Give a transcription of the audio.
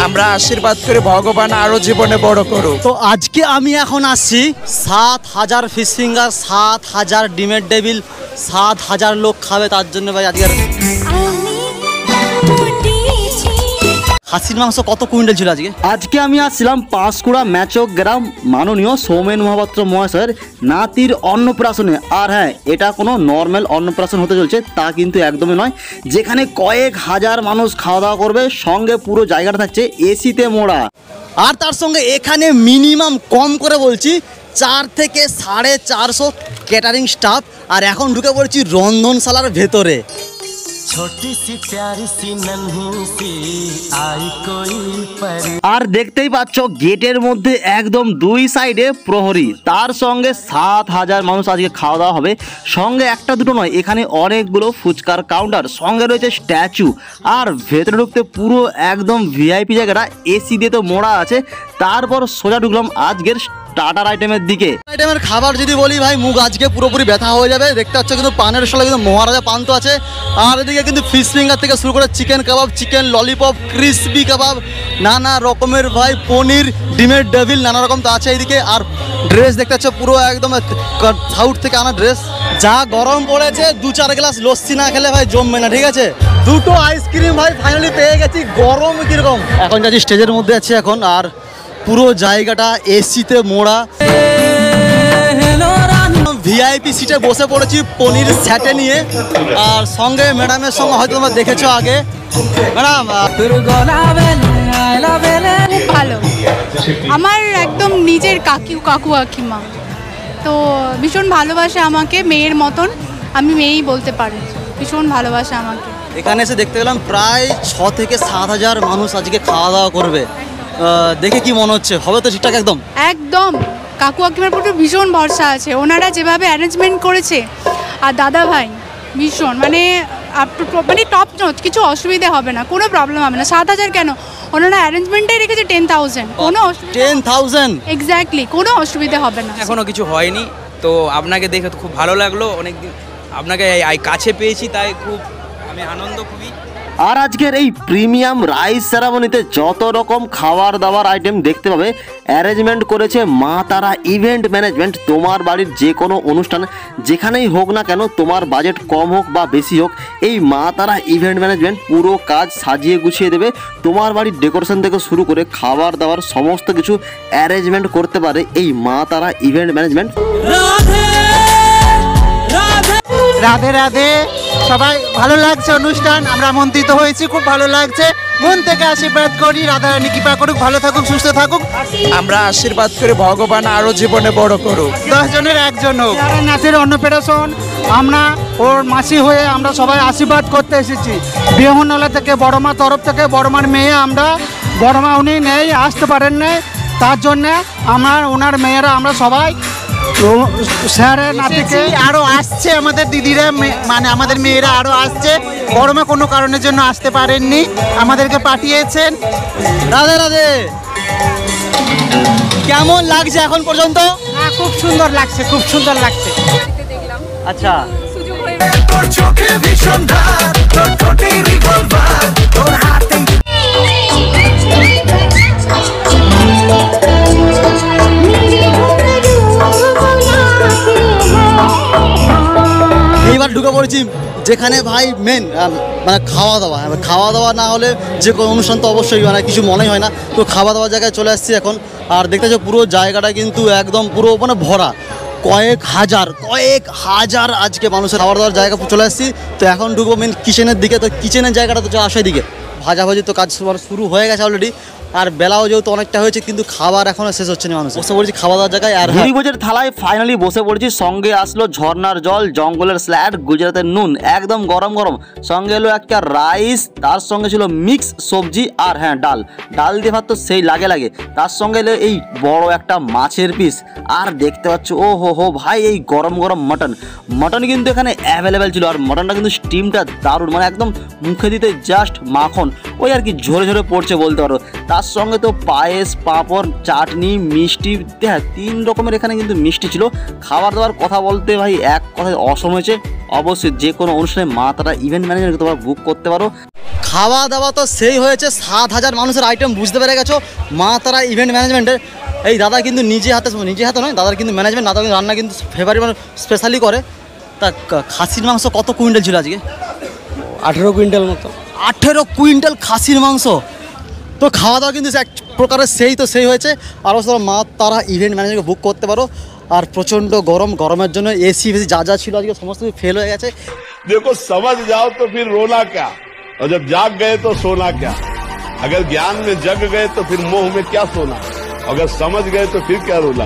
আমরা আশীর্বাদ করে ভগবান আরো জীবনে বড় করুক। তো আজকে আমি এখন আসছি 7000 ফিশ ফিঙ্গার, 7000 ডিমের টেবিল, 7000 লোক খাবে, তার জন্য ভাই আজকে খাসির মাংস কত কুইন্টাল ছিল আজকে আমি আসছিলাম পাঁশকুড়া ম্যাচক গ্রাম মাননীয় সৌমেন মহাপাত্র মহাশয়ের নাতির অন্নপ্রাশনে। আর হ্যাঁ, এটা কোনো নর্মাল অন্নপ্রাশন হতে চলছে তা কিন্তু একদমই নয়, যেখানে কয়েক হাজার মানুষ খাওয়া দাওয়া করবে, সঙ্গে পুরো জায়গাটা থাকছে এসিতে মোড়া। আর তার সঙ্গে এখানে মিনিমাম কম করে বলছি 4 থেকে 450 ক্যাটারিং স্টাফ। আর এখন ঢুকে পড়েছি রন্ধনশালার ভেতরে। আর দেখতেই পাচ্ছ গেটের মধ্যে একদম 2 সাইডে প্রহরী, তার সঙ্গে 7000 মানুষ আজকে খাওয়া দাওয়া হবে। সঙ্গে একটা দুটো নয়, এখানে অনেকগুলো ফুচকার কাউন্টার, সঙ্গে রয়েছে স্ট্যাচু। আর ভেতরে ঢুকতে পুরো একদম ভিআইপি জায়গাটা এসি দিয়ে তো মোড়া আছে। তারপর সোজা ঢুকলাম আজকের স্টার্টার আইটেমের দিকে। আইটেমের খাবার যদি বলি ভাই, মুখ আজকে পুরোপুরি ব্যথা হয়ে যাবে। দেখতে পাচ্ছ কিন্তু পানের সাথে কিন্তু মহারাজা পান তো আছে। আর এদিকে কিন্তু ফিশ ফিঙ্গার থেকে শুরু করে চিকেন কাবাব, চিকেন ললিপপ, ক্রিসপি কাবাব, নানা রকমের ভাই পনির, ডিমের ডেভিল, নানা রকম তো আছে এইদিকে। আর ড্রেস দেখতে পাচ্ছ পুরো একদম সাউথ থেকে আনা ড্রেস। যা গরম পড়েছে, 2-4 গ্লাস লস্যি না খেলে ভাই জমবে না, ঠিক আছে। দুটো আইসক্রিম ভাই ফাইনালি পেয়ে গেছি। গরম কিরকম এখন যাচ্ছি স্টেজের মধ্যে আছে এখন। আর পুরো জায়গাটা এসিতে মোড়া। ভিআইপি সিটে বসে পড়েছি পনির স্যাটে নিয়ে। আর সঙ্গে ম্যাডামের সঙ্গে হয়তো তোমরা দেখেছো আগে। ম্যাডাম ভালো, আমার একদম নিজের কাকু কাকিমা, তো ভীষণ ভালোবাসে আমাকে, মেয়ের মতন। আমি মেয়েই বলতে পারি, ভীষণ ভালোবাসে আমাকে। এখানে এসে দেখতে পেলাম প্রায় 6 থেকে 7000 মানুষ আজকে খাওয়া দাওয়া করবে। দেখে কি মনে হচ্ছে, হবে তো ঠিকঠাক? একদম একদম কাকু কাকিমার প্রতি ভীষণ ভরসা আছে। ওনারা যেভাবে অ্যারেঞ্জমেন্ট করেছে, আর দাদা ভাই ভীষণ মানে টপ নচ, কিছু অসুবিধা হবে না, কোনো প্রবলেম হবে না। 7000 কেন, ওনারা অ্যারেঞ্জমেন্টটাই রেখেছে 10,000, কোনো 10,000 এক্স্যাক্টলি, কোনো অসুবিধা হবে না। এখনো কিছু হয়নি, তো আপনাকে দেখে খুব ভালো লাগলো। অনেকদিন আপনাকে কাছে পেয়েছি, তাই খুব আমি আনন্দ খুবই। আর আজকের এই প্রিমিয়াম রাইস সেরামনিতে যত রকম খাবার দাবার আইটেম দেখতে পাবে, অ্যারেঞ্জমেন্ট করেছে মা তারা ইভেন্ট ম্যানেজমেন্ট। তোমার বাড়ির যে কোনো অনুষ্ঠান যেখানেই হোক না কেন, তোমার বাজেট কম হোক বা বেশি হোক, এই মা তারা ইভেন্ট ম্যানেজমেন্ট পুরো কাজ সাজিয়ে গুছিয়ে দেবে। তোমার বাড়ির ডেকোরেশন থেকে শুরু করে খাবার দাবার সমস্ত কিছু অ্যারেঞ্জমেন্ট করতে পারে এই মা তারা ইভেন্ট ম্যানেজমেন্ট। রাধে রাধে, সবাই ভালো লাগছে অনুষ্ঠান, আমরা আমন্ত্রিত হয়েছি, খুব ভালো লাগছে। মন থেকে আশীর্বাদ করি রাধারানী কৃপা করুক, ভালো থাকুক, সুস্থ থাকুক। আমরা আশীর্বাদ করে ভগবান আরো জীবনে বড় করুক। 10 জনের 1 জন হোক। নাচের অন্নপ্রাশন, আমরা ওর মাসি হয়ে আমরা সবাই আশীর্বাদ করতে এসেছি। বিহনলা থেকে বড়মা তরফ থেকে, বড়মার মেয়ে আমরা, বড়মা উনি নেই, আসতে পারেন নাই, তার জন্যে ওনার মেয়েরা আমরা সবাই স্যারের নাতিকে আরো আসছে, আমাদের দিদিরা মানে আমাদের মেয়েরা আরো আসছে। বড়মা কোনো কারণের জন্য আসতে পারেননি, আমাদেরকে পাঠিয়েছেন। রাধে রাধে। কেমন লাগছে এখন পর্যন্ত? খুব সুন্দর লাগছে, খুব সুন্দর লাগছে। আচ্ছা, এইবার ঢুকে পড়েছি যেখানে ভাই মেন মানে খাওয়া দাওয়া না হলে যে কোনো অনুষ্ঠান তো অবশ্যই মানে কিছু মনেই হয় না। তো খাওয়া দাওয়ার জায়গায় চলে আসছি এখন। আর দেখতে পাচ্ছ পুরো জায়গাটা কিন্তু একদম পুরো মানে ভরা, কয়েক হাজার আজকে মানুষের খাবার দাওয়ার জায়গা চলে আসছি। তো এখন ঢুকবো মেন কিচেনের দিকে। তো কিচেনের জায়গাটা তো আসার দিকে ভাজাভাজি তো কাজ শুরু হয়ে গেছে অলরেডি। আর বেলাও যেহেতু অনেকটা হয়েছে, কিন্তু খাবার এখনো শেষ হচ্ছে না। মানুষ বসে পড়েছি খাওয়া দাওয়ার জায়গায়। আর ভুরিভোজের থালায় ফাইনালি বসে পড়েছি। সঙ্গে আসলো ঝর্নার জল, জঙ্গলের স্ল্যাড, গুজরাটের নুন, একদম গরম গরম। সঙ্গে এলো একটা রাইস, তার সঙ্গে ছিল মিক্স সবজি, আর হ্যাঁ ডাল দিয়ে ভাত তো সেই লাগে। তার সঙ্গে এলো এই বড় একটা মাছের পিস। আর দেখতে পাচ্ছ ও হো ভাই, এই গরম গরম মটন কিন্তু এখানে অ্যাভেলেবেল ছিল। আর মটনটা কিন্তু স্টিমটা দারুণ, মানে একদম মুখে দিতে জাস্ট মাখন, ওই আর কি ঝরে ঝরে পড়ছে বলতে পারো। তার সঙ্গে তো পায়েস, পাঁপড়, চাটনি, মিষ্টি, হ্যাঁ 3 রকমের এখানে কিন্তু মিষ্টি ছিল। খাবার দাবার কথা বলতে ভাই এক কথায় অসম হয়েছে। অবশ্যই যে কোনো অনুষ্ঠানে মা তারা ইভেন্ট ম্যানেজারকে তোমরা বুক করতে পারো। খাওয়া দাওয়া তো সেই হয়েছে, 7,000 মানুষের আইটেম বুঝতে পেরে গেছো। মা তারা ইভেন্ট ম্যানেজমেন্টের এই দাদা কিন্তু নিজে হাতে নয়, দাদার কিন্তু ম্যানেজমেন্ট, দাদা কিন্তু রান্না কিন্তু ফেভারিট মানে স্পেশালি করে। তা খাসির মাংস কত কুইন্টাল ছিল আজকে? 18 কুইন্টাল মতো। 18 কুইন্টাল খাসির মাংস। তো খাওয়া দাওয়া কিন্তু এক প্রকারের সেই হয়েছে। আর মা তারা ইভেন্ট ম্যানেজারকে বুক করতে পারো। আর প্রচণ্ড গরমের জন্য এসি ফেসি যা ছিল আজকে সমস্ত কিছু ফেল হয়ে গেছে। देखो समझ जाओ तो फिर रोना क्या, और जब जाग गए तो सोना क्या। अगर ज्ञान में जग गए तो फिर मोह में क्या सोना, अगर समझ गए तो फिर क्या रोना।